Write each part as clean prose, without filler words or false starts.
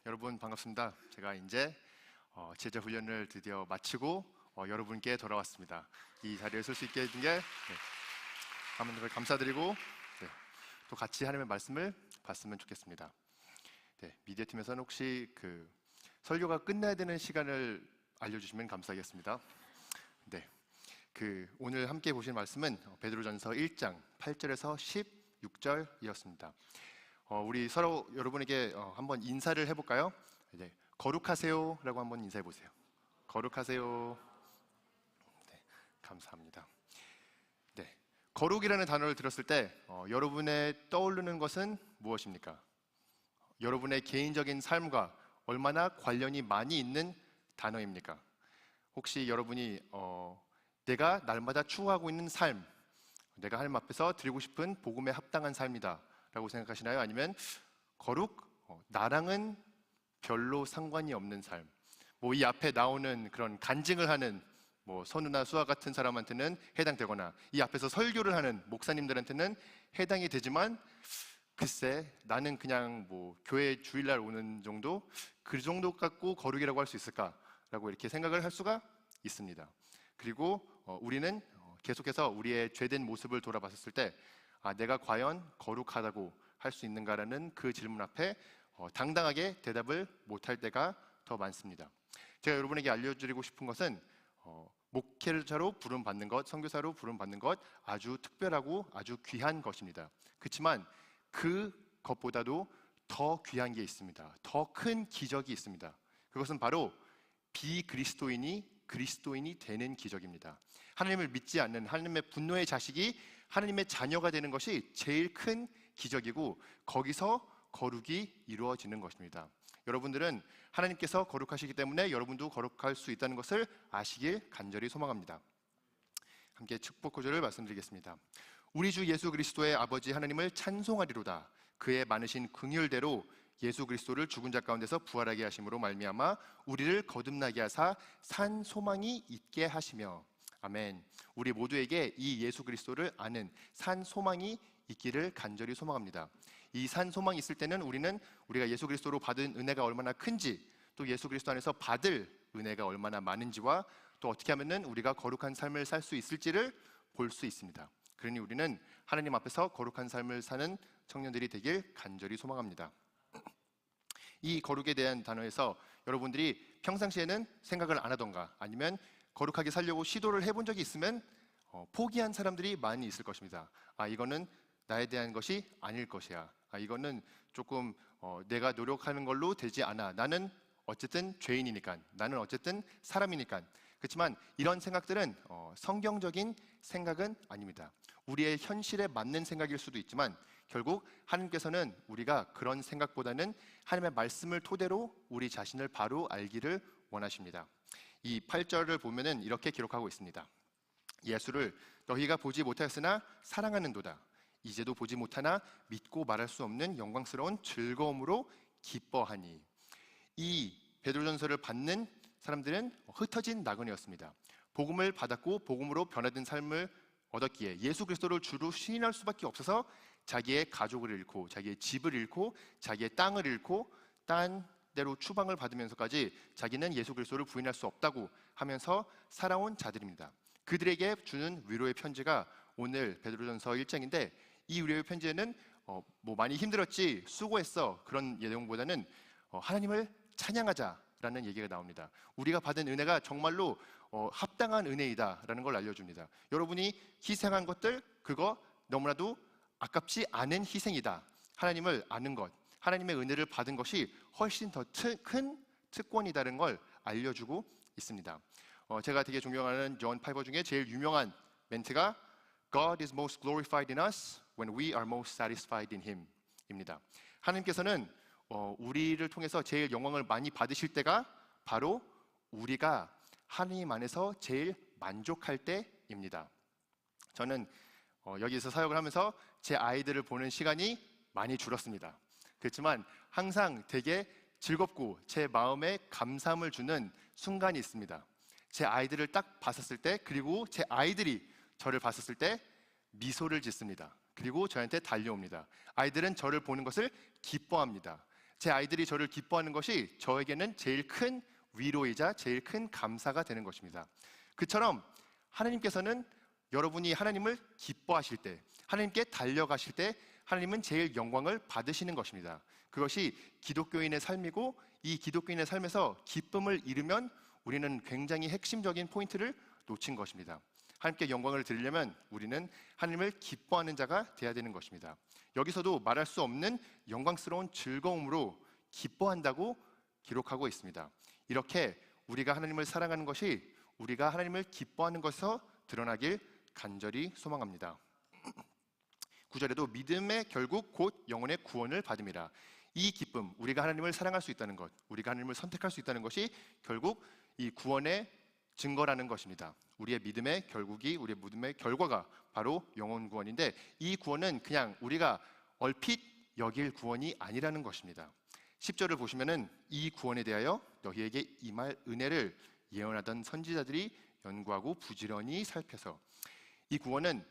여러분 반갑습니다. 제가 이제 제자 훈련을 드디어 마치고 여러분께 돌아왔습니다. 이 자리에 설 수 있게 해준 게 하나님을 감사드리고 또 같이 하나님의 말씀을 봤으면 좋겠습니다. 미디어팀에서는 혹시 설교가 끝나야 되는 시간을 알려주시면 감사하겠습니다. 오늘 함께 보실 말씀은 베드로전서 1장 8절에서 16절이었습니다. 우리 서로 여러분에게 한번 인사를 해볼까요? 거룩하세요 라고 한번 인사해 보세요. 거룩하세요. 감사합니다. 거룩이라는 단어를 들었을 때 여러분의 떠오르는 것은 무엇입니까? 여러분의 개인적인 삶과 얼마나 관련이 많이 있는 단어입니까? 혹시 여러분이 내가 날마다 추구하고 있는 삶, 내가 하나님 앞에서 드리고 싶은 복음에 합당한 삶이다 라고 생각하시나요? 아니면 거룩, 나랑은 별로 상관이 없는 삶, 이 앞에 나오는 그런 간증을 하는 선우나 수아 같은 사람한테는 해당되거나 이 앞에서 설교를 하는 목사님들한테는 해당이 되지만 글쎄 나는 그냥 교회 주일날 오는 정도, 그 정도 갖고 거룩이라고 할 수 있을까라고 이렇게 생각을 할 수가 있습니다. 그리고 우리는 계속해서 우리의 죄된 모습을 돌아봤을 때 내가 과연 거룩하다고 할 수 있는가라는 그 질문 앞에 당당하게 대답을 못할 때가 더 많습니다. 제가 여러분에게 알려드리고 싶은 것은 목회자로 부름받는 것, 선교사로 부름받는 것 아주 특별하고 아주 귀한 것입니다. 그렇지만 그것보다도 더 귀한 게 있습니다. 더 큰 기적이 있습니다. 그것은 바로 비그리스도인이 그리스도인이 되는 기적입니다. 하나님을 믿지 않는 하나님의 분노의 자식이 하나님의 자녀가 되는 것이 제일 큰 기적이고 거기서 거룩이 이루어지는 것입니다. 여러분들은 하나님께서 거룩하시기 때문에 여러분도 거룩할 수 있다는 것을 아시길 간절히 소망합니다. 함께 축복 구절을 말씀드리겠습니다. 우리 주 예수 그리스도의 아버지 하나님을 찬송하리로다. 그의 많으신 긍휼대로 예수 그리스도를 죽은 자 가운데서 부활하게 하심으로 말미암아 우리를 거듭나게 하사 산 소망이 있게 하시며. 아멘. 우리 모두에게 이 예수 그리스도를 아는 산 소망이 있기를 간절히 소망합니다. 이 산 소망이 있을 때는 우리가 예수 그리스도로 받은 은혜가 얼마나 큰지, 또 예수 그리스도 안에서 받을 은혜가 얼마나 많은지와 또 어떻게 하면은 우리가 거룩한 삶을 살 수 있을지를 볼 수 있습니다. 그러니 우리는 하나님 앞에서 거룩한 삶을 사는 청년들이 되길 간절히 소망합니다. 이 거룩에 대한 단어에서 여러분들이 평상시에는 생각을 안 하던가 아니면 거룩하게 살려고 시도를 해본 적이 있으면 포기한 사람들이 많이 있을 것입니다. 이거는 나에 대한 것이 아닐 것이야. 이거는 조금 내가 노력하는 걸로 되지 않아. 나는 어쨌든 죄인이니까, 나는 어쨌든 사람이니까. 그렇지만 이런 생각들은 성경적인 생각은 아닙니다. 우리의 현실에 맞는 생각일 수도 있지만 결국 하나님께서는 우리가 그런 생각보다는 하나님의 말씀을 토대로 우리 자신을 바로 알기를 원하십니다. 이 8절을 보면은 이렇게 기록하고 있습니다. 예수를 너희가 보지 못하였으나 사랑하는도다. 이제도 보지 못하나 믿고 말할 수 없는 영광스러운 즐거움으로 기뻐하니. 이 베드로전서를 받는 사람들은 흩어진 나그네였습니다. 복음을 받았고 복음으로 변화된 삶을 얻었기에 예수 그리스도를 주로 시인할 수밖에 없어서 자기의 가족을 잃고 자기의 집을 잃고 자기의 땅을 잃고 딴 데로 추방을 받으면서까지 자기는 예수 그리스도를 부인할 수 없다고 하면서 살아온 자들입니다. 그들에게 주는 위로의 편지가 오늘 베드로전서 1장인데 이 위로의 편지에는 많이 힘들었지 수고했어 그런 내용보다는 하나님을 찬양하자라는 얘기가 나옵니다. 우리가 받은 은혜가 정말로 합당한 은혜이다라는 걸 알려줍니다. 여러분이 희생한 것들 그거 너무나도 아깝지 않은 희생이다. 하나님을 아는 것, 하나님의 은혜를 받은 것이 훨씬 더 큰 특권이다라는 걸 알려주고 있습니다. 제가 되게 존경하는 존 파이버 중에 제일 유명한 멘트가 God is most glorified in us when we are most satisfied in Him 입니다. 하나님께서는 우리를 통해서 제일 영광을 많이 받으실 때가 바로 우리가 하나님 안에서 제일 만족할 때입니다. 저는 여기서 사역을 하면서 제 아이들을 보는 시간이 많이 줄었습니다. 그렇지만 항상 되게 즐겁고 제 마음에 감사함을 주는 순간이 있습니다. 제 아이들을 딱 봤었을 때, 그리고 제 아이들이 저를 봤었을 때 미소를 짓습니다. 그리고 저한테 달려옵니다. 아이들은 저를 보는 것을 기뻐합니다. 제 아이들이 저를 기뻐하는 것이 저에게는 제일 큰 위로이자 제일 큰 감사가 되는 것입니다. 그처럼 하나님께서는 여러분이 하나님을 기뻐하실 때, 하나님께 달려가실 때 하나님은 제일 영광을 받으시는 것입니다. 그것이 기독교인의 삶이고, 이 기독교인의 삶에서 기쁨을 잃으면 우리는 굉장히 핵심적인 포인트를 놓친 것입니다. 하나님께 영광을 드리려면 우리는 하나님을 기뻐하는 자가 되어야 되는 것입니다. 여기서도 말할 수 없는 영광스러운 즐거움으로 기뻐한다고 기록하고 있습니다. 이렇게 우리가 하나님을 사랑하는 것이 우리가 하나님을 기뻐하는 것에서 드러나길 간절히 소망합니다. 9절에도 믿음의 결국 곧 영혼의 구원을 받음이라. 이 기쁨, 우리가 하나님을 사랑할 수 있다는 것, 우리가 하나님을 선택할 수 있다는 것이 결국 이 구원의 증거라는 것입니다. 우리의 믿음의 결국이, 우리의 믿음의 결과가 바로 영혼 구원인데, 이 구원은 그냥 우리가 얼핏 여길 구원이 아니라는 것입니다. 10절을 보시면은 이 구원에 대하여 너희에게 임할 은혜를 예언하던 선지자들이 연구하고 부지런히 살펴서, 이 구원은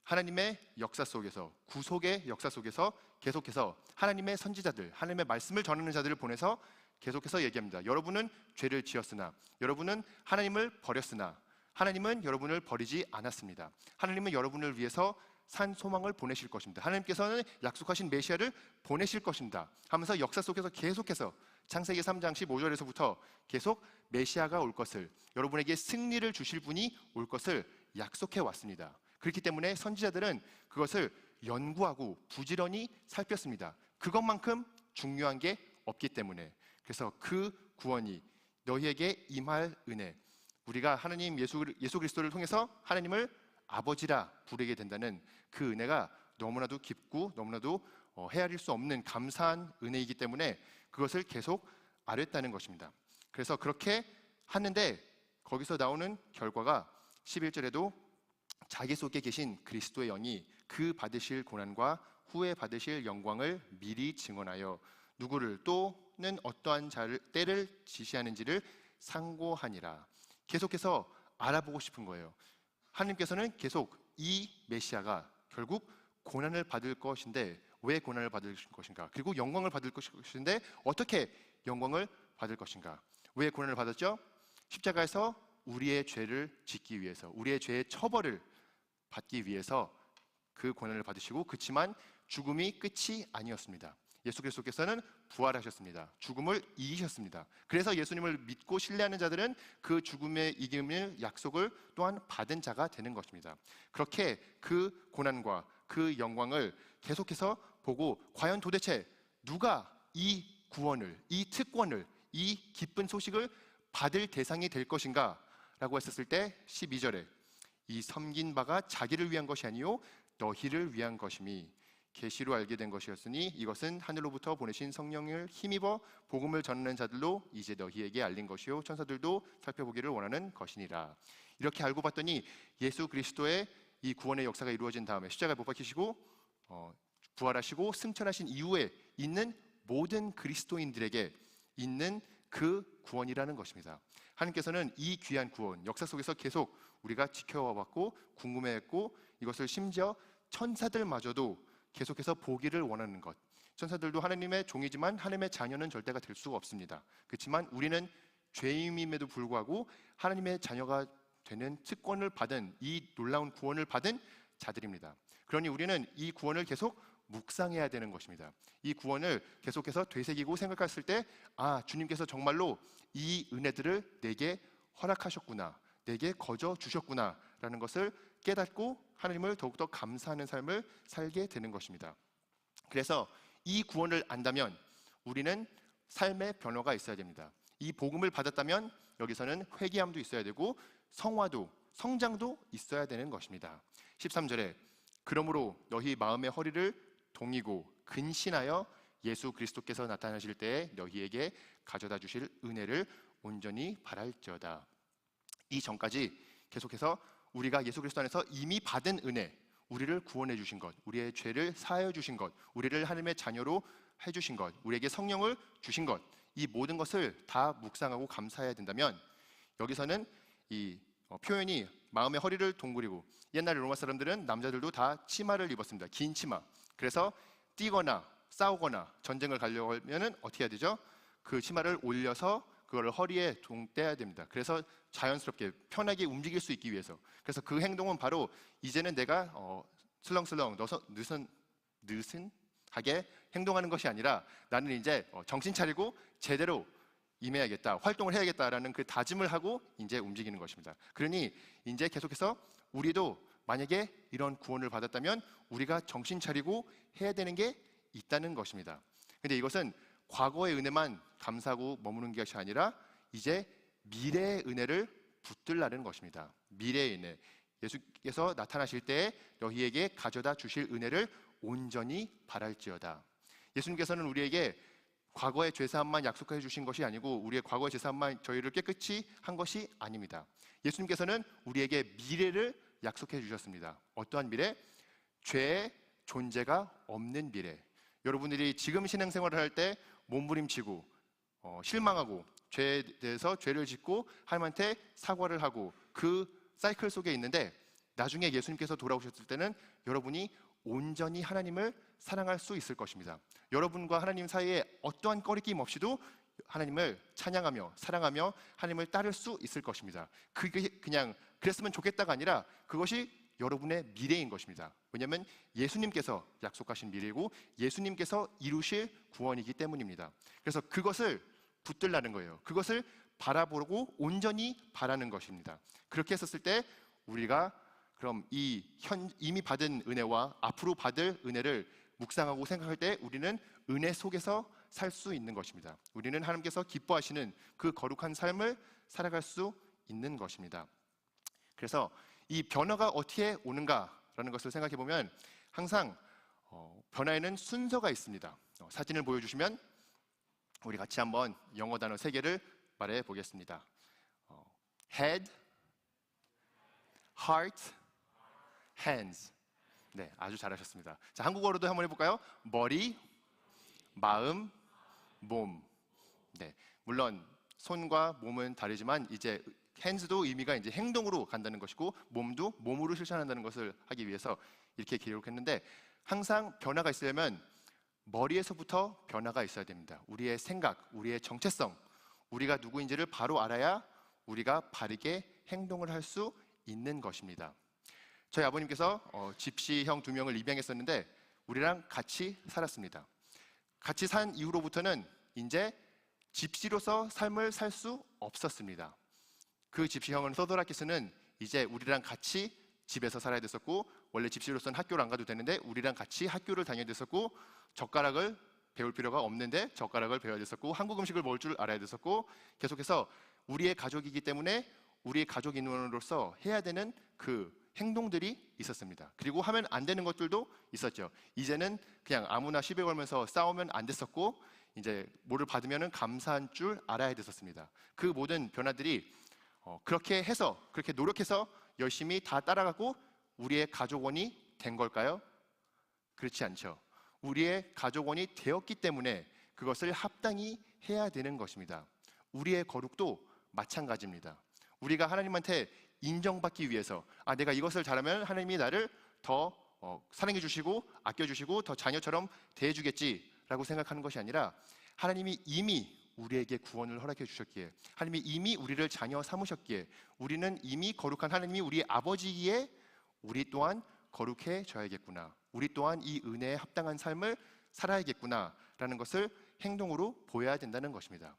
하나님의 역사 속에서, 구속의 역사 속에서 계속해서 하나님의 선지자들, 하나님의 말씀을 전하는 자들을 보내서 계속해서 얘기합니다. 여러분은 죄를 지었으나, 여러분은 하나님을 버렸으나 하나님은 여러분을 버리지 않았습니다. 하나님은 여러분을 위해서 산 소망을 보내실 것입니다. 하나님께서는 약속하신 메시아를 보내실 것입니다 하면서 역사 속에서 계속해서 창세기 3장 15절에서부터 계속 메시아가 올 것을, 여러분에게 승리를 주실 분이 올 것을 약속해 왔습니다. 그렇기 때문에 선지자들은 그것을 연구하고 부지런히 살폈습니다. 그것만큼 중요한 게 없기 때문에. 그래서 그 구원이 너희에게 임할 은혜, 우리가 하나님 예수 그리스도를 통해서 하나님을 아버지라 부르게 된다는 그 은혜가 너무나도 깊고 너무나도 헤아릴 수 없는 감사한 은혜이기 때문에 그것을 계속 아뢰었다는 것입니다. 그래서 그렇게 하는데 거기서 나오는 결과가 11절에도 자기 속에 계신 그리스도의 영이 그 받으실 고난과 후에 받으실 영광을 미리 증언하여 누구를 또는 어떠한 때를 지시하는지를 상고하니라. 계속해서 알아보고 싶은 거예요. 하나님께서는 계속 이 메시아가 결국 고난을 받을 것인데 왜 고난을 받을 것인가, 그리고 영광을 받을 것인데 어떻게 영광을 받을 것인가. 왜 고난을 받았죠? 십자가에서 우리의 죄를 짓기 위해서, 우리의 죄의 처벌을 받기 위해서 그 고난을 받으시고, 그렇지만 죽음이 끝이 아니었습니다. 예수 그리스도께서는 부활하셨습니다. 죽음을 이기셨습니다. 그래서 예수님을 믿고 신뢰하는 자들은 그 죽음의 이김을 약속을 또한 받은 자가 되는 것입니다. 그렇게 그 고난과 그 영광을 계속해서 보고, 과연 도대체 누가 이 구원을, 이 특권을, 이 기쁜 소식을 받을 대상이 될 것인가 라고 했었을 때 12절에 이 섬긴 바가 자기를 위한 것이 아니요 너희를 위한 것임이 계시로 알게 된 것이었으니 이것은 하늘로부터 보내신 성령을 힘입어 복음을 전하는 자들로 이제 너희에게 알린 것이요 천사들도 살펴보기를 원하는 것이니라. 이렇게 알고 봤더니 예수 그리스도의 이 구원의 역사가 이루어진 다음에 십자가에 못 박히시고 부활하시고 승천하신 이후에 있는 모든 그리스도인들에게 있는 그 구원이라는 것입니다. 하나님께서는 이 귀한 구원, 역사 속에서 계속 우리가 지켜와봤고 궁금해했고, 이것을 심지어 천사들마저도 계속해서 보기를 원하는 것. 천사들도 하나님의 종이지만 하나님의 자녀는 절대가 될 수가 없습니다. 그렇지만 우리는 죄인임에도 불구하고 하나님의 자녀가 되는 특권을 받은, 이 놀라운 구원을 받은 자들입니다. 그러니 우리는 이 구원을 계속 묵상해야 되는 것입니다. 이 구원을 계속해서 되새기고 생각했을 때, 아, 주님께서 정말로 이 은혜들을 내게 허락하셨구나, 내게 거저 주셨구나 라는 것을 깨닫고 하나님을 더욱더 감사하는 삶을 살게 되는 것입니다. 그래서 이 구원을 안다면 우리는 삶의 변화가 있어야 됩니다. 이 복음을 받았다면 여기서는 회개함도 있어야 되고 성화도, 성장도 있어야 되는 것입니다. 13절에 그러므로 너희 마음의 허리를 동이고 근신하여 예수 그리스도께서 나타나실 때에 너희에게 가져다 주실 은혜를 온전히 바랄지어다. 이 전까지 계속해서 우리가 예수 그리스도 안에서 이미 받은 은혜, 우리를 구원해 주신 것, 우리의 죄를 사하여 주신 것, 우리를 하나님의 자녀로 해주신 것, 우리에게 성령을 주신 것, 이 모든 것을 다 묵상하고 감사해야 된다면 여기서는 이 표현이 마음의 허리를 동그리고, 옛날에 로마 사람들은 남자들도 다 치마를 입었습니다. 긴 치마. 그래서 뛰거나 싸우거나 전쟁을 가려고 하면은 어떻게 해야 되죠? 그 치마를 올려서 그거를 허리에 떼야 됩니다. 그래서 자연스럽게 편하게 움직일 수 있기 위해서. 그래서 그 행동은 바로 이제는 내가 슬렁슬렁 느슨하게 행동하는 것이 아니라 나는 이제 정신 차리고 제대로 임해야겠다, 활동을 해야겠다라는 그 다짐을 하고 이제 움직이는 것입니다. 그러니 이제 계속해서 우리도 만약에 이런 구원을 받았다면 우리가 정신 차리고 해야 되는 게 있다는 것입니다. 근데 이것은 과거의 은혜만 감사하고 머무는 것이 아니라 이제 미래의 은혜를 붙들라는 것입니다. 미래의 은혜, 예수께서 나타나실 때에 너희에게 가져다 주실 은혜를 온전히 바랄지어다. 예수님께서는 우리에게 과거의 죄사함만 약속해 주신 것이 아니고 우리의 과거의 죄사함만 저희를 깨끗이 한 것이 아닙니다. 예수님께서는 우리에게 미래를 약속해 주셨습니다. 어떠한 미래? 죄의 존재가 없는 미래. 여러분들이 지금 신앙생활을 할 때 몸부림치고 실망하고 죄에 대해서 죄를 짓고 하나님한테 사과를 하고 그 사이클 속에 있는데 나중에 예수님께서 돌아오셨을 때는 여러분이 온전히 하나님을 사랑할 수 있을 것입니다. 여러분과 하나님 사이에 어떠한 꺼리낌 없이도 하나님을 찬양하며 사랑하며 하나님을 따를 수 있을 것입니다. 그게 그냥 그랬으면 좋겠다가 아니라 그것이 여러분의 미래인 것입니다. 왜냐하면 예수님께서 약속하신 미래이고 예수님께서 이루실 구원이기 때문입니다. 그래서 그것을 붙들라는 거예요. 그것을 바라보고 온전히 바라는 것입니다. 그렇게 했었을 때 우리가 그럼 이미 받은 은혜와 앞으로 받을 은혜를 묵상하고 생각할 때 우리는 은혜 속에서 살 수 있는 것입니다. 우리는 하나님께서 기뻐하시는 그 거룩한 삶을 살아갈 수 있는 것입니다. 그래서 이 변화가 어떻게 오는가라는 것을 생각해 보면 항상 변화에는 순서가 있습니다. 사진을 보여주시면 우리 같이 한번 영어 단어 3개를 말해 보겠습니다. Head, Heart, Hands. 네, 아주 잘하셨습니다. 자, 한국어로도 한번 해볼까요? 머리, 마음, 몸. 네, 물론 손과 몸은 다르지만 이제 hands도 의미가 이제 행동으로 간다는 것이고 몸도 몸으로 실천한다는 것을 하기 위해서 이렇게 기록했는데 항상 변화가 있으려면 머리에서부터 변화가 있어야 됩니다. 우리의 생각, 우리의 정체성, 우리가 누구인지를 바로 알아야 우리가 바르게 행동을 할 수 있는 것입니다. 저희 아버님께서 집시형 2명을 입양했었는데 우리랑 같이 살았습니다. 같이 산 이후로부터는 이제 집시로서 삶을 살 수 없었습니다. 그 집시형은 서도라키스는 이제 우리랑 같이 집에서 살아야 됐었고 원래 집시로서는 학교를 안 가도 되는데 우리랑 같이 학교를 다녀야 됐었고 젓가락을 배울 필요가 없는데 젓가락을 배워야 됐었고 한국 음식을 먹을 줄 알아야 됐었고 계속해서 우리의 가족이기 때문에 우리의 가족 인원으로서 해야 되는 그 행동들이 있었습니다. 그리고 하면 안 되는 것들도 있었죠. 이제는 그냥 아무나 시비 걸면서 싸우면 안 됐었고 이제 뭐를 받으면 감사한 줄 알아야 됐었습니다. 그 모든 변화들이 그렇게 해서 그렇게 노력해서 열심히 다 따라가고 우리의 가족원이 된 걸까요? 그렇지 않죠. 우리의 가족원이 되었기 때문에 그것을 합당히 해야 되는 것입니다. 우리의 거룩도 마찬가지입니다. 우리가 하나님한테 인정받기 위해서 내가 이것을 잘하면 하나님이 나를 더 사랑해 주시고 아껴 주시고 더 자녀처럼 대해 주겠지라고 생각하는 것이 아니라 하나님이 이미 우리에게 구원을 허락해 주셨기에 하나님이 이미 우리를 자녀 삼으셨기에 우리는 이미 거룩한 하나님이 우리 아버지이기에 우리 또한 거룩해져야겠구나. 우리 또한 이 은혜에 합당한 삶을 살아야겠구나라는 것을 행동으로 보여야 된다는 것입니다.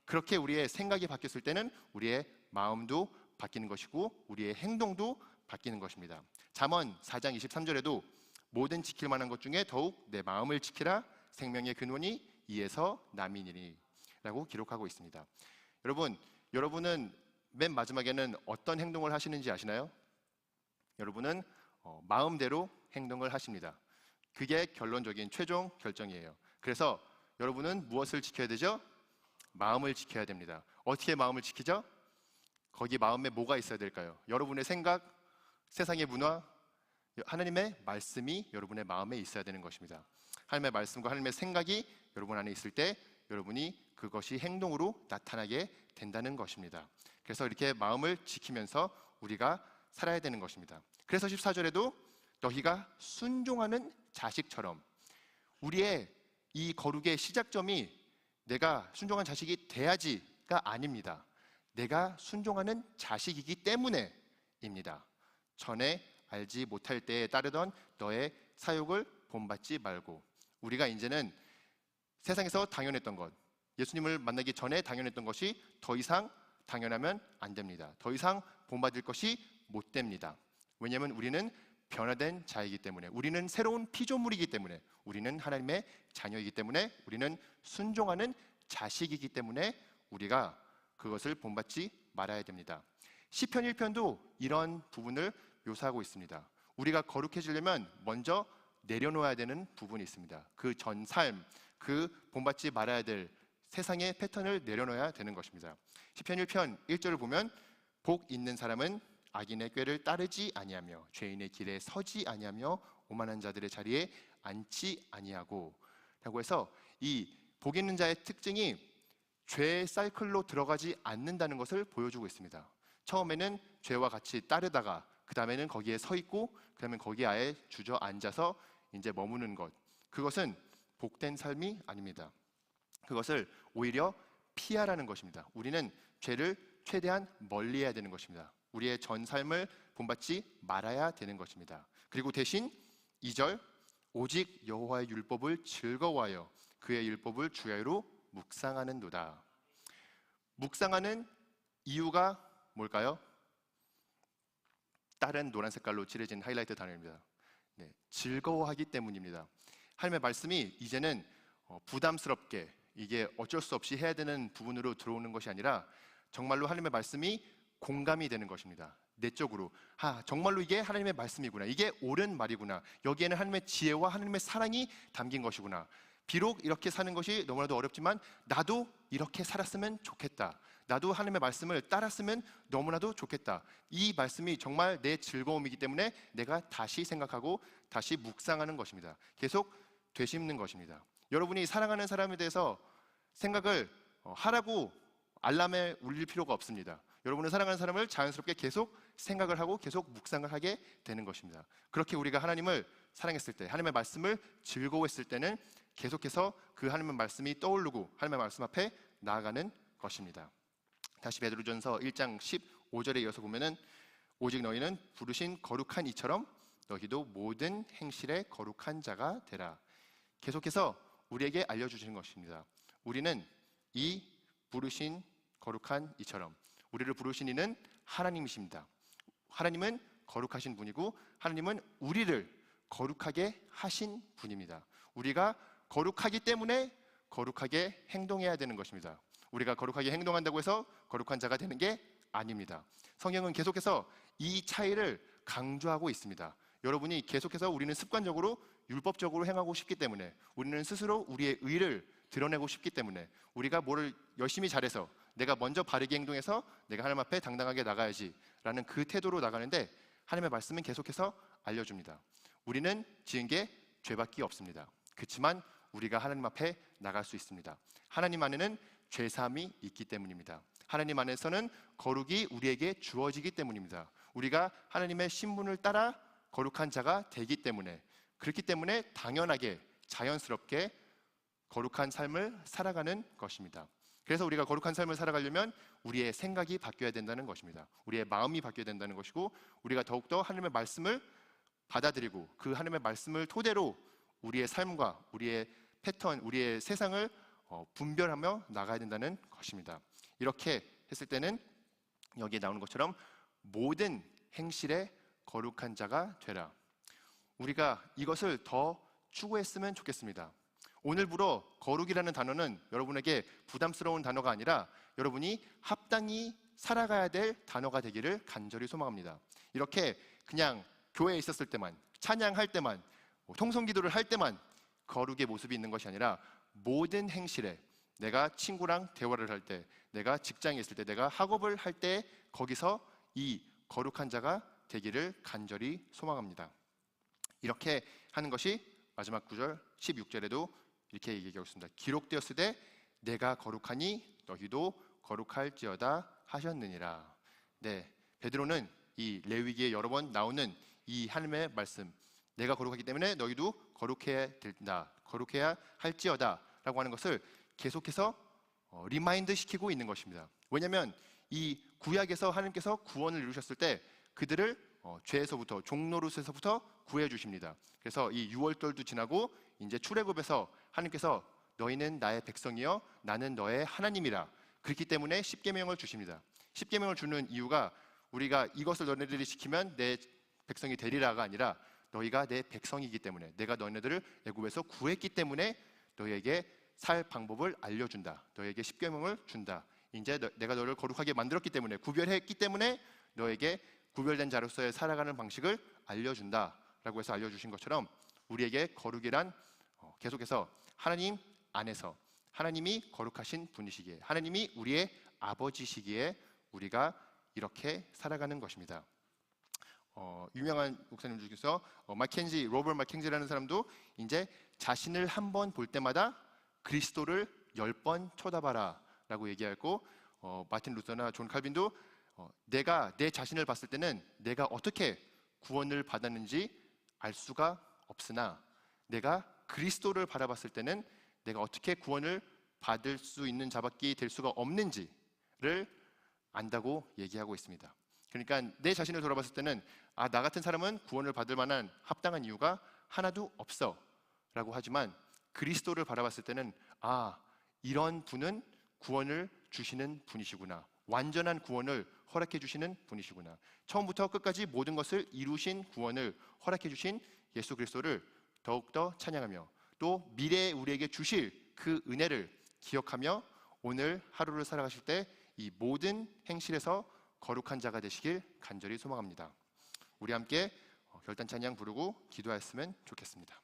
그렇게 우리의 생각이 바뀌었을 때는 우리의 마음도 바뀌는 것이고 우리의 행동도 바뀌는 것입니다. 잠언 4장 23절에도 모든 지킬 만한 것 중에 더욱 내 마음을 지키라 생명의 근원이 이에서 남이니니 라고 기록하고 있습니다. 여러분은 맨 마지막에는 어떤 행동을 하시는지 아시나요? 여러분은 마음대로 행동을 하십니다. 그게 결론적인 최종 결정이에요. 그래서 여러분은 무엇을 지켜야 되죠? 마음을 지켜야 됩니다. 어떻게 마음을 지키죠? 거기 마음에 뭐가 있어야 될까요? 여러분의 생각, 세상의 문화, 하나님의 말씀이 여러분의 마음에 있어야 되는 것입니다. 하나님의 말씀과 하나님의 생각이 여러분 안에 있을 때 여러분이 그것이 행동으로 나타나게 된다는 것입니다. 그래서 이렇게 마음을 지키면서 우리가 살아야 되는 것입니다. 그래서 14절에도 너희가 순종하는 자식처럼 우리의 이 거룩의 시작점이 내가 순종한 자식이 돼야지가 아닙니다. 내가 순종하는 자식이기 때문에입니다. 전에 알지 못할 때에 따르던 너의 사욕을 본받지 말고. 우리가 이제는 세상에서 당연했던 것, 예수님을 만나기 전에 당연했던 것이 더 이상 당연하면 안 됩니다. 더 이상 본받을 것이 못 됩니다. 왜냐하면 우리는 변화된 자이기 때문에, 우리는 새로운 피조물이기 때문에, 우리는 하나님의 자녀이기 때문에, 우리는 순종하는 자식이기 때문에 우리가 그것을 본받지 말아야 됩니다. 시편 1편도 이런 부분을 묘사하고 있습니다. 우리가 거룩해지려면 먼저 내려놓아야 되는 부분이 있습니다. 그 전 삶, 그 본받지 말아야 될 세상의 패턴을 내려놓아야 되는 것입니다. 시편 1편 1절을 보면 복 있는 사람은 악인의 꾀를 따르지 아니하며 죄인의 길에 서지 아니하며 오만한 자들의 자리에 앉지 아니하고 라고 해서 이 복 있는 자의 특징이 죄의 사이클로 들어가지 않는다는 것을 보여주고 있습니다. 처음에는 죄와 같이 따르다가 그 다음에는 거기에 서 있고 그 다음에 거기에 아예 주저앉아서 이제 머무는 것, 그것은 복된 삶이 아닙니다. 그것을 오히려 피하라는 것입니다. 우리는 죄를 최대한 멀리해야 되는 것입니다. 우리의 전 삶을 본받지 말아야 되는 것입니다. 그리고 대신 2절 오직 여호와의 율법을 즐거워하여 그의 율법을 주야로 묵상하는도다. 묵상하는 이유가 뭘까요? 다른 노란 색깔로 칠해진 하이라이트 단어입니다. 네, 즐거워하기 때문입니다. 하나님의 말씀이 이제는 부담스럽게 이게 어쩔 수 없이 해야 되는 부분으로 들어오는 것이 아니라 정말로 하나님의 말씀이 공감이 되는 것입니다. 내적으로 정말로 이게 하나님의 말씀이구나, 이게 옳은 말이구나, 여기에는 하나님의 지혜와 하나님의 사랑이 담긴 것이구나. 비록 이렇게 사는 것이 너무나도 어렵지만 나도 이렇게 살았으면 좋겠다, 나도 하나님의 말씀을 따랐으면 너무나도 좋겠다. 이 말씀이 정말 내 즐거움이기 때문에 내가 다시 생각하고 다시 묵상하는 것입니다. 계속 되씹는 것입니다. 여러분이 사랑하는 사람에 대해서 생각을 하라고 알람에 울릴 필요가 없습니다. 여러분은 사랑하는 사람을 자연스럽게 계속 생각을 하고 계속 묵상을 하게 되는 것입니다. 그렇게 우리가 하나님을 사랑했을 때, 하나님의 말씀을 즐거워했을 때는 계속해서 그 하나님의 말씀이 떠오르고 하나님의 말씀 앞에 나아가는 것입니다. 다시 베드로전서 1장 15절에 이어서 보면은 오직 너희는 부르신 거룩한 이처럼 너희도 모든 행실에 거룩한 자가 되라. 계속해서 우리에게 알려주시는 것입니다. 우리는 이 부르신 거룩한 이처럼, 우리를 부르신 이는 하나님이십니다. 하나님은 거룩하신 분이고 하나님은 우리를 거룩하게 하신 분입니다. 우리가 거룩하기 때문에 거룩하게 행동해야 되는 것입니다. 우리가 거룩하게 행동한다고 해서 거룩한 자가 되는 게 아닙니다. 성경은 계속해서 이 차이를 강조하고 있습니다. 여러분이 계속해서 우리는 습관적으로 율법적으로 행하고 싶기 때문에, 우리는 스스로 우리의 의를 드러내고 싶기 때문에, 우리가 뭐를 열심히 잘해서 내가 먼저 바르게 행동해서 내가 하나님 앞에 당당하게 나가야지 라는 그 태도로 나가는데, 하나님의 말씀은 계속해서 알려줍니다. 우리는 지은 게 죄밖에 없습니다. 그렇지만 우리가 하나님 앞에 나갈 수 있습니다. 하나님 안에는 죄사함이 있기 때문입니다. 하나님 안에서는 거룩이 우리에게 주어지기 때문입니다. 우리가 하나님의 신분을 따라 거룩한 자가 되기 때문에, 그렇기 때문에 당연하게 자연스럽게 거룩한 삶을 살아가는 것입니다. 그래서 우리가 거룩한 삶을 살아가려면 우리의 생각이 바뀌어야 된다는 것입니다. 우리의 마음이 바뀌어야 된다는 것이고, 우리가 더욱더 하나님의 말씀을 받아들이고 그 하나님의 말씀을 토대로 우리의 삶과 우리의 패턴, 우리의 세상을 분별하며 나가야 된다는 것입니다. 이렇게 했을 때는 여기에 나오는 것처럼 모든 행실에 거룩한 자가 되라. 우리가 이것을 더 추구했으면 좋겠습니다. 오늘부로 거룩이라는 단어는 여러분에게 부담스러운 단어가 아니라 여러분이 합당히 살아가야 될 단어가 되기를 간절히 소망합니다. 이렇게 그냥 교회에 있었을 때만, 찬양할 때만, 통성기도를 할 때만 거룩의 모습이 있는 것이 아니라 모든 행실에, 내가 친구랑 대화를 할 때, 내가 직장에 있을 때, 내가 학업을 할 때 거기서 이 거룩한 자가 되기를 간절히 소망합니다. 이렇게 하는 것이 마지막 구절 16절에도 이렇게 얘기하고 있습니다. 기록되었을 때 내가 거룩하니 너희도 거룩할지어다 하셨느니라. 네, 베드로는 이 레위기에 여러 번 나오는 이 하나님의 말씀, 내가 거룩하기 때문에 너희도 거룩해야 된다, 거룩해야 할지어다 라고 하는 것을 계속해서 리마인드 시키고 있는 것입니다. 왜냐하면 이 구약에서 하나님께서 구원을 이루셨을 때 그들을 죄에서부터, 종노릇에서부터 구해 주십니다. 그래서 이 6월절도 지나고 이제 출애굽에서 하나님께서 너희는 나의 백성이여 나는 너의 하나님이라, 그렇기 때문에 십계명을 주십니다. 십계명을 주는 이유가 우리가 이것을 너네들이 지키면 내 백성이 되리라가 아니라 너희가 내 백성이기 때문에, 내가 너네들을 애굽에서 구했기 때문에 너희에게 살 방법을 알려준다, 너희에게 십계명을 준다. 이제 내가 너를 거룩하게 만들었기 때문에, 구별했기 때문에 너에게 구별된 자로서의 살아가는 방식을 알려준다 라고 해서 알려주신 것처럼, 우리에게 거룩이란 계속해서 하나님 안에서 하나님이 거룩하신 분이시기에, 하나님이 우리의 아버지시기에 우리가 이렇게 살아가는 것입니다. 유명한 목사님 중에서 로버트 마켄지라는 사람도 이제 자신을 한 번 볼 때마다 그리스도를 10번 쳐다봐라 라고 얘기하고, 마틴 루터나 존 칼빈도 내가 내 자신을 봤을 때는 내가 어떻게 구원을 받았는지 알 수가 없으나 내가 그리스도를 바라봤을 때는 내가 어떻게 구원을 받을 수 있는 자밖에 될 수가 없는지를 안다고 얘기하고 있습니다. 그러니까 내 자신을 돌아봤을 때는 나 같은 사람은 구원을 받을 만한 합당한 이유가 하나도 없어 라고 하지만, 그리스도를 바라봤을 때는 이런 분은 구원을 주시는 분이시구나, 완전한 구원을 허락해 주시는 분이시구나, 처음부터 끝까지 모든 것을 이루신 구원을 허락해 주신 예수 그리스도를 더욱더 찬양하며, 또 미래에 우리에게 주실 그 은혜를 기억하며 오늘 하루를 살아가실 때 이 모든 행실에서 거룩한 자가 되시길 간절히 소망합니다. 우리 함께 결단 찬양 부르고 기도하였으면 좋겠습니다.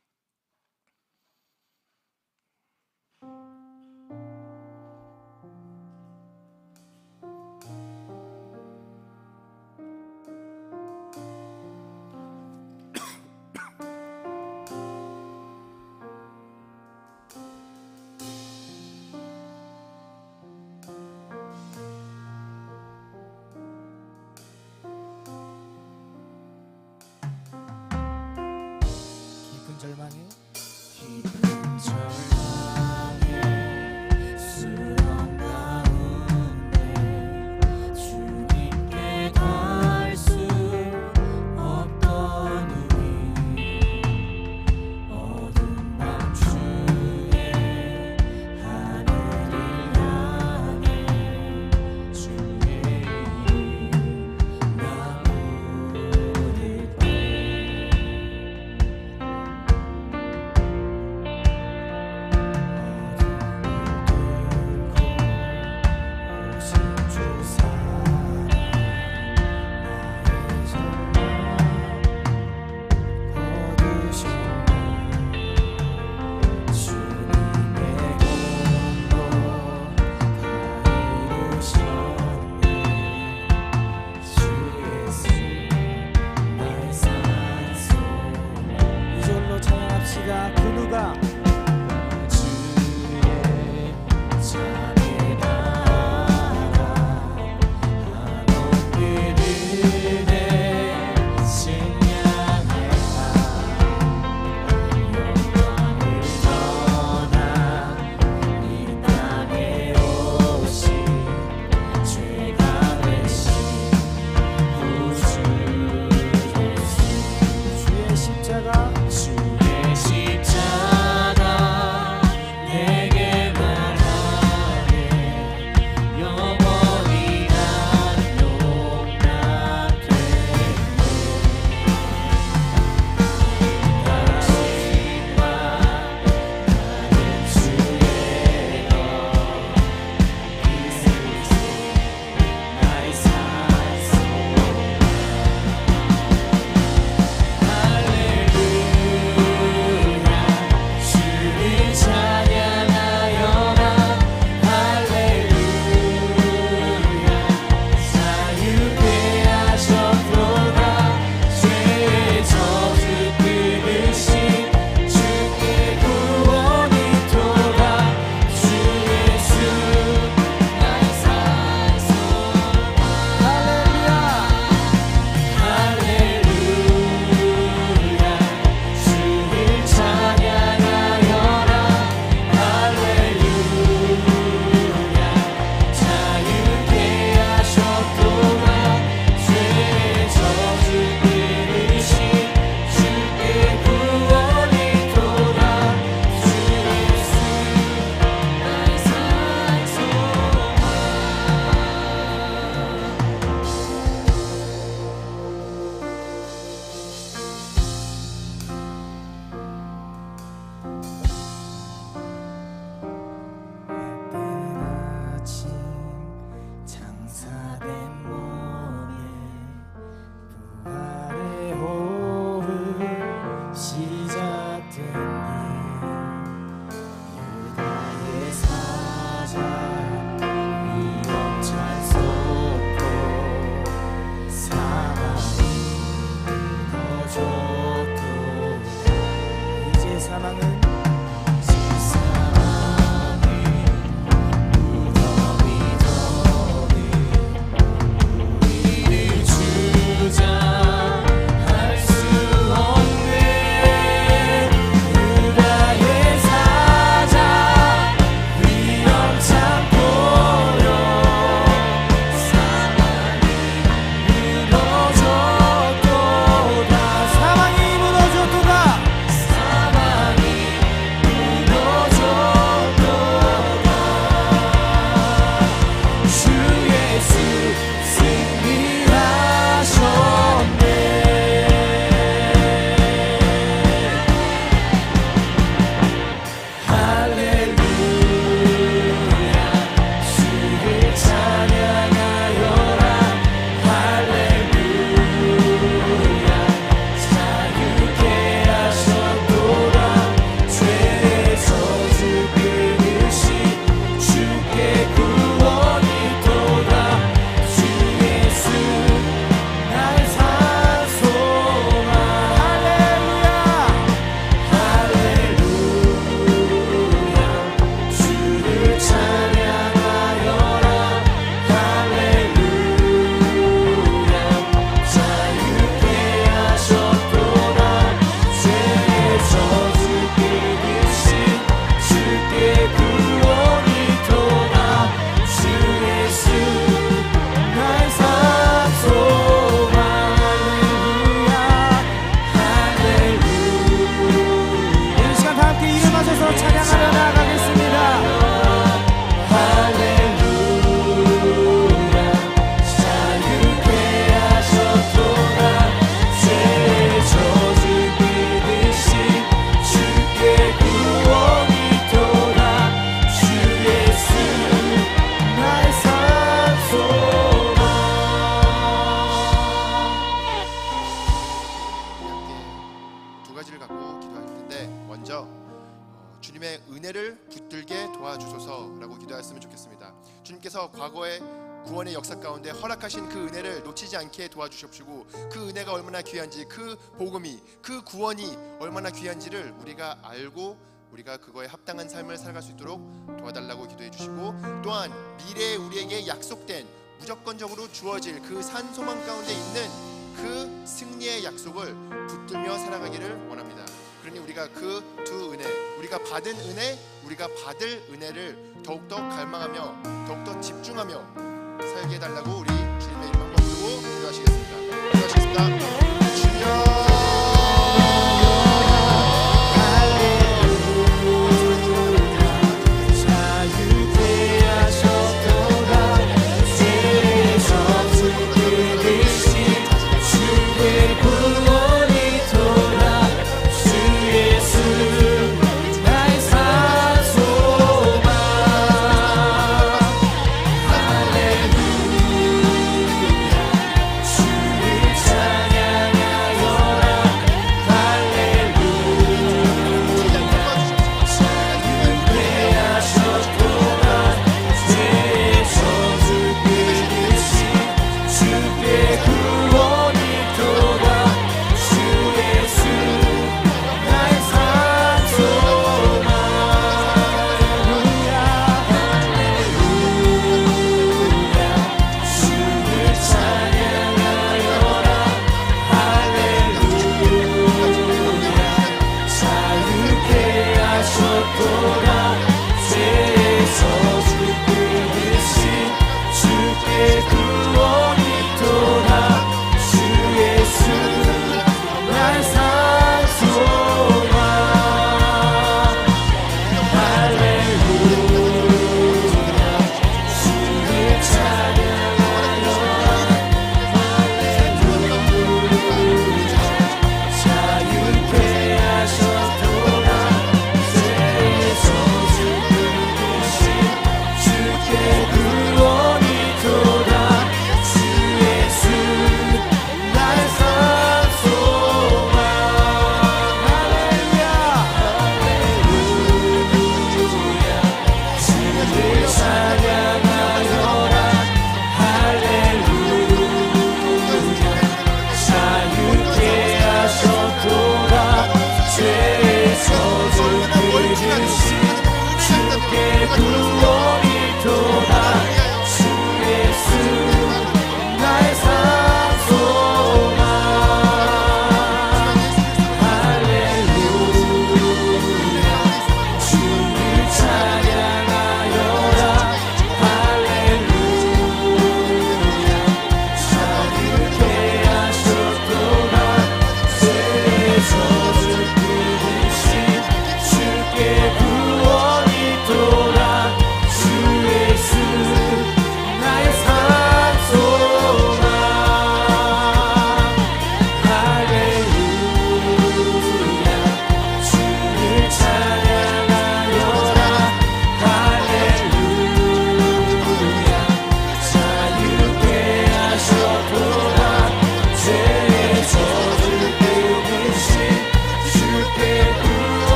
은혜를 붙들게 도와주소서라고 기도하였으면 좋겠습니다. 주님께서 과거에 구원의 역사 가운데 허락하신 그 은혜를 놓치지 않게 도와주십시고, 그 은혜가 얼마나 귀한지, 그 복음이, 그 구원이 얼마나 귀한지를 우리가 알고 우리가 그거에 합당한 삶을 살아갈 수 있도록 도와달라고 기도해 주시고, 또한 미래에 우리에게 약속된 무조건적으로 주어질 그 산 소망 가운데 있는 그 승리의 약속을 붙들며 살아가기를 원합니다. 그러니 우리가 그 두 은혜, 우리가 받은 은혜, 우리가 받을 은혜를 더욱더 갈망하며 더욱더 집중하며 살게 해달라고 우리 주님의 이름 한번 부르고 기도하시겠습니다. 기도하시겠습니다. 주여,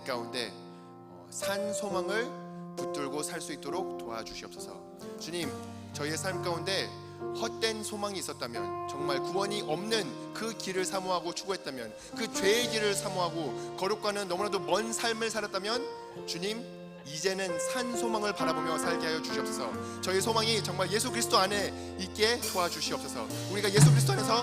가운데 산 소망을 붙들고 살 수 있도록 도와주시옵소서. 주님, 저희의 삶 가운데 헛된 소망이 있었다면, 정말 구원이 없는 그 길을 사모하고 추구했다면, 그 죄의 길을 사모하고 거룩과는 너무나도 먼 삶을 살았다면, 주님, 이제는 산 소망을 바라보며 살게 하여 주시옵소서. 저희 소망이 정말 예수 그리스도 안에 있게 도와주시옵소서. 우리가 예수 그리스도 안에서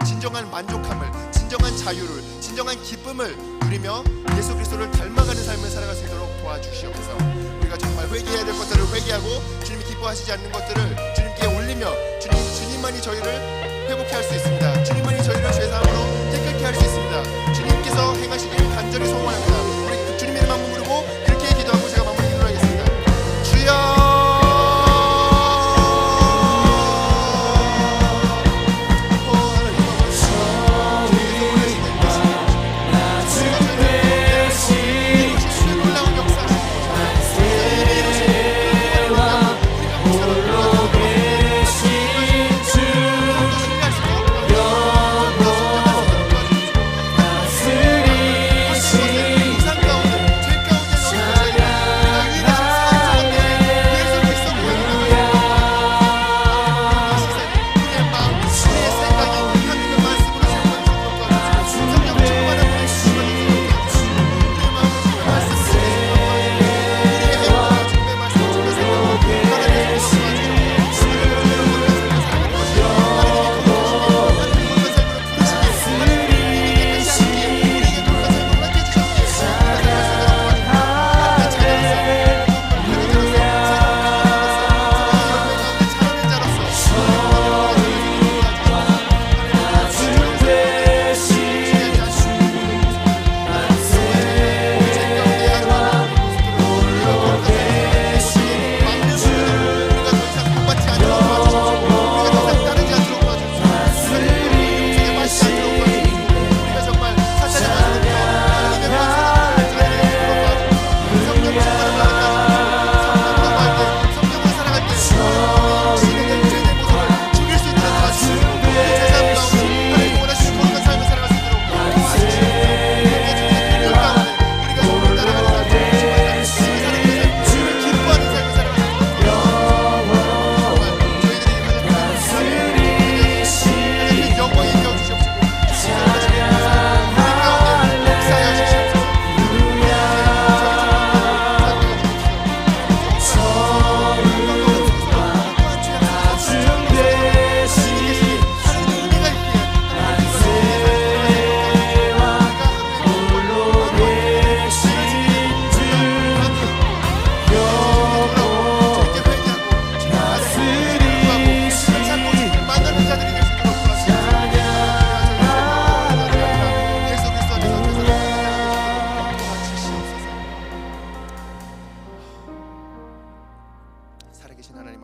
진정한 만족함을, 진정한 자유를, 진정한 기쁨을 누리며 예수 그리스도를 닮아가는 삶을 살아갈 수 있도록 도와주시옵소서. 우리가 정말 회개해야 될 것들을 회개하고 주님이 기뻐하시지 않는 것들을 주님께 올리며 주님만이 저희를 회복케 할 수 있습니다. 주님만이 저희를 죄사함으로 깨끗게 할 수 있습니다. 주님께서 행하시기를 간절히 소원합니다. 우리 주님의 이름 한번 부르고 그렇게 기도하고 제가 마무리 기도를 하겠습니다. 주여, 놀라운 역사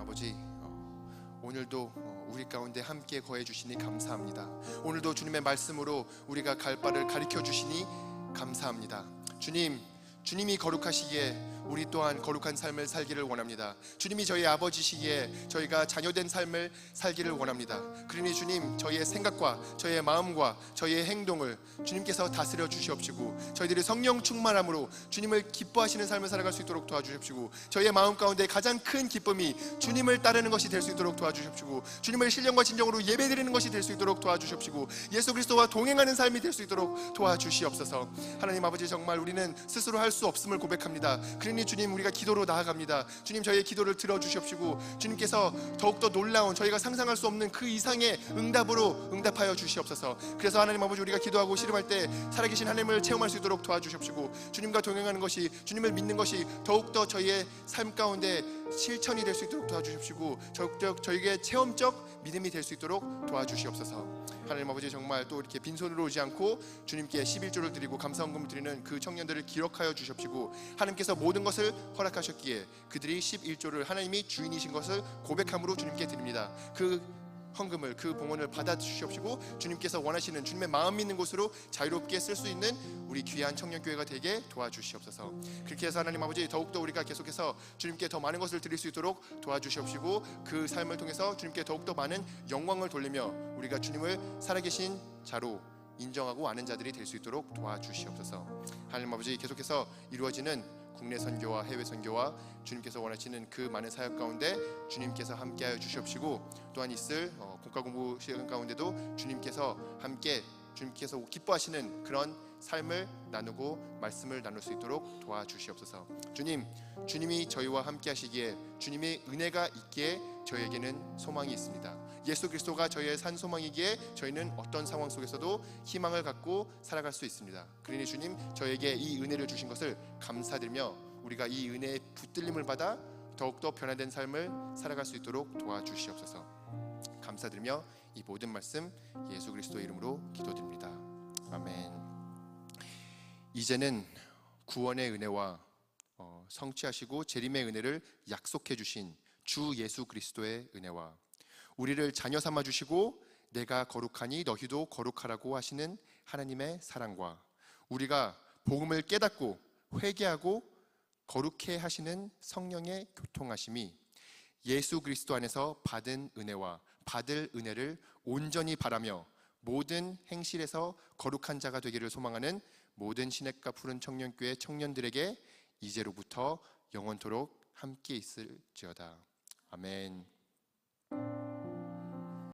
아버지, 오늘도 우리 가운데 함께 거해 주시니 감사합니다. 오늘도 주님의 말씀으로 우리가 갈 바를 가르쳐 주시니 감사합니다. 주님이 거룩하시기에 우리 또한 거룩한 삶을 살기를 원합니다. 주님이 저희 아버지시기에 저희가 자녀된 삶을 살기를 원합니다. 그러니 주님, 저희의 생각과 저희의 마음과 저희의 행동을 주님께서 다스려 주시옵시고, 저희들이 성령 충만함으로 주님을 기뻐하시는 삶을 살아갈 수 있도록 도와주십시고, 저희의 마음 가운데 가장 큰 기쁨이 주님을 따르는 것이 될 수 있도록 도와주십시고, 주님을 신령과 진정으로 예배드리는 것이 될 수 있도록 도와주십시고, 예수 그리스도와 동행하는 삶이 될 수 있도록 도와주시옵소서. 하나님 아버지, 정말 우리는 스스로 할 수 없음을 고백합니다. 그러니 주님, 우리가 기도로 나아갑니다. 주님, 저희의 기도를 들어주시옵시고, 주님께서 더욱더 놀라운, 저희가 상상할 수 없는 그 이상의 응답으로 응답하여 주시옵소서. 그래서 하나님 아버지, 우리가 기도하고 씨름할 때 살아계신 하나님을 체험할 수 있도록 도와주시옵시고, 주님과 동행하는 것이, 주님을 믿는 것이 더욱더 저희의 삶 가운데 실천이 될 수 있도록 도와주십시고, 저에게 체험적 믿음이 될 수 있도록 도와주시옵소서. 하나님 아버지, 정말 또 이렇게 빈손으로 오지 않고 주님께 11조를 드리고 감사헌금을 드리는 그 청년들을 기록하여 주시옵시고, 하나님께서 모든 것을 허락하셨기에 그들이 11조를 하나님이 주인이신 것을 고백함으로 주님께 드립니다. 그 헌금을, 그 봉헌을 받아 주시옵시고, 주님께서 원하시는 주님의 마음 있는 곳으로 자유롭게 쓸 수 있는 우리 귀한 청년교회가 되게 도와주시옵소서. 그렇게 해서 하나님 아버지, 더욱더 우리가 계속해서 주님께 더 많은 것을 드릴 수 있도록 도와주시옵시고, 그 삶을 통해서 주님께 더욱더 많은 영광을 돌리며 우리가 주님을 살아계신 자로 인정하고 아는 자들이 될 수 있도록 도와주시옵소서. 하나님 아버지, 계속해서 이루어지는 국내 선교와 해외 선교와 주님께서 원하시는 그 많은 사역 가운데 주님께서 함께하여 주시옵시고, 또한 있을 국가 공부 시간 가운데도 주님께서 함께, 주님께서 기뻐하시는 그런 삶을 나누고 말씀을 나눌 수 있도록 도와주시옵소서. 주님이 저희와 함께 하시기에, 주님의 은혜가 있기에 저희에게는 소망이 있습니다. 예수 그리스도가 저희의 산 소망이기에 저희는 어떤 상황 속에서도 희망을 갖고 살아갈 수 있습니다. 그러니 주님, 저에게 이 은혜를 주신 것을 감사드리며 우리가 이 은혜의 붙들림을 받아 더욱더 변화된 삶을 살아갈 수 있도록 도와주시옵소서. 감사드리며 이 모든 말씀 예수 그리스도의 이름으로 기도드립니다. 아멘. 이제는 구원의 은혜와 성취하시고 재림의 은혜를 약속해 주신 주 예수 그리스도의 은혜와 우리를 자녀 삼아 주시고 내가 거룩하니 너희도 거룩하라고 하시는 하나님의 사랑과 우리가 복음을 깨닫고 회개하고 거룩해 하시는 성령의 교통하심이 예수 그리스도 안에서 받은 은혜와 받을 은혜를 온전히 바라며 모든 행실에서 거룩한 자가 되기를 소망하는 모든 시냇가 푸른 청년교회 청년들에게 이제로부터 영원토록 함께 있을지어다. 아멘.